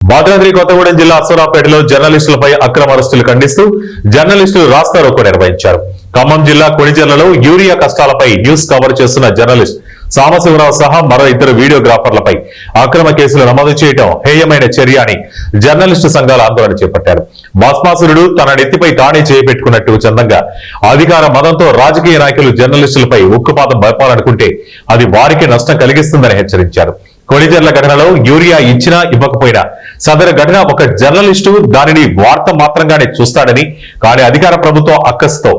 భద్రాద్రి కొత్తగూడెం జిల్లా అశ్వరావుపేటలో జర్నలిస్టులపై అక్రమ అరెస్టులు ఖండిస్తూ జర్నలిస్టులు రాస్తారోకో నిర్వహించారు. ఖమ్మం జిల్లా కొణిజర్లలో యూరియా కష్టాలపై న్యూస్ కవర్ చేస్తున్న జర్నలిస్ట్ సాంబశివరావు సహా మరో ఇద్దరు వీడియోగ్రాఫర్లపై అక్రమ కేసులు నమోదు చేయడం హేయమైన చర్య అని జర్నలిస్టు సంఘాల ఆందోళన చేపట్టారు. భస్మాసురుడు తన నెత్తిపై తానే చేపెట్టుకున్నట్టు చందంగా అధికార మదంతో రాజకీయ నాయకులు జర్నలిస్టులపై ఉక్కుపాదం మోపాలనుకుంటే అది వారికి నష్టం కలిగిస్తుందని హెచ్చరించారు. కొణిజర్ల ఘటనలో యూరియా ఇచ్చినా ఇవ్వకపోయినా సదరు ఘటన ఒక జర్నలిస్టు దానిని వార్త మాత్రంగానే చూస్తాడని, కానీ అధికార ప్రభుత్వం అక్కసుతో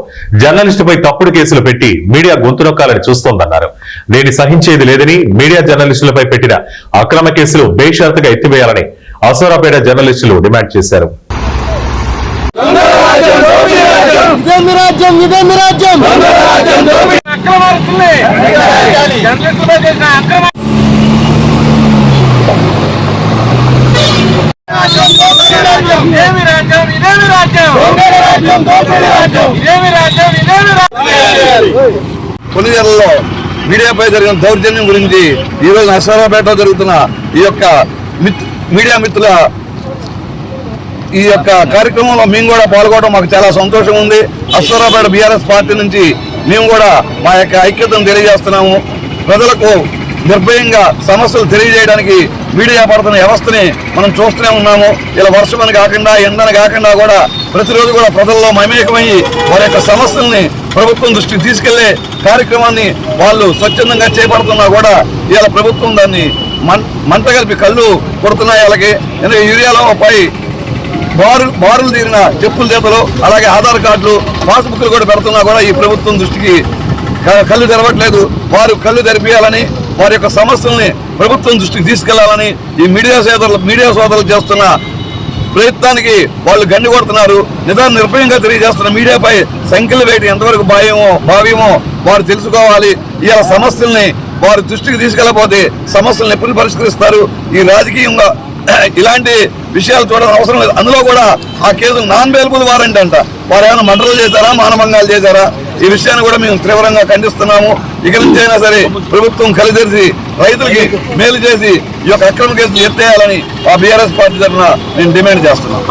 జర్నలిస్టుపై తప్పుడు కేసులు పెట్టి మీడియా గొంతునొక్కాలని చూస్తోందన్నారు. దీన్ని సహించేది లేదని మీడియా జర్నలిస్టులపై పెట్టిన అక్రమ కేసులు బేషరతుగా ఎత్తివేయాలని అశ్వరావుపేట జర్నలిస్టులు డిమాండ్ చేశారు. కొణిజర్లలో మీడియాపై జరిగిన దౌర్జన్యం గురించి ఈ రోజు అశ్వరావుపేటలో జరుగుతున్న ఈ యొక్క మీడియా మిత్రుల ఈ యొక్క కార్యక్రమంలో మేము కూడా పాల్గొనడం మాకు చాలా సంతోషం ఉంది. అశ్వరావుపేట బీఆర్ఎస్ పార్టీ నుంచి మేము కూడా మా యొక్క ఐక్యతను తెలియజేస్తున్నాము. ప్రజలకు నిర్భయంగా సమస్యలు తెలియజేయడానికి మీడియా పడుతున్న వ్యవస్థని మనం చూస్తూనే ఉన్నాము. ఇలా వర్షమని కాకుండా ఎండని కాకుండా కూడా ప్రతిరోజు కూడా ప్రజల్లో మమేకమయ్యి వారి యొక్క సమస్యల్ని ప్రభుత్వం దృష్టికి తీసుకెళ్లే కార్యక్రమాన్ని వాళ్ళు స్వచ్ఛందంగా చేపడుతున్నా కూడా ఇలా ప్రభుత్వం దాన్ని మంట కలిపి కళ్ళు కొడుతున్నాయి. వాళ్ళకి ఎందుకంటే యూరియాలో పై బారులు తీరిన చెప్పుల చేతలు, అలాగే ఆధార్ కార్డులు, పాస్బుక్లు కూడా పెడుతున్నా కూడా ఈ ప్రభుత్వం దృష్టికి కళ్ళు తెరవట్లేదు. వారు కళ్ళు తెరిపియాలని, వారి యొక్క సమస్యల్ని ప్రభుత్వం దృష్టికి తీసుకెళ్లాలని ఈ మీడియా సోదరులు చేస్తున్న ప్రయత్నానికి వాళ్ళు గండి కొడుతున్నారు. నిర్భయంగా తెలియజేస్తున్న మీడియాపై సంఖ్యలు వేయడం ఎంతవరకు భావ్యమో వారు తెలుసుకోవాలి. ఇలా సమస్యల్ని వారి దృష్టికి తీసుకెళ్లకపోతే సమస్యలను ఎప్పుడు పరిష్కరిస్తారు? ఈ రాజకీయంగా ఇలాంటి విషయాలు చూడడం అవసరం లేదు. అందులో కూడా ఆ కేసు నాన్ బెయిలబుల్ వారెంట్ అంట. వారు ఏమైనా మర్డర్లు చేశారా, మానభంగాలు చేశారా? ఈ విషయాన్ని కూడా మేము తీవ్రంగా ఖండిస్తున్నాము. ఇక నుంచి అయినా సరే ప్రభుత్వం కలిసి రైతులకి మేలు చేసి ఈ యొక్క అక్రమ కేసులు ఎత్తేయాలని ఆ బీఆర్ఎస్ పార్టీ తరఫున మేము డిమాండ్ చేస్తున్నాం.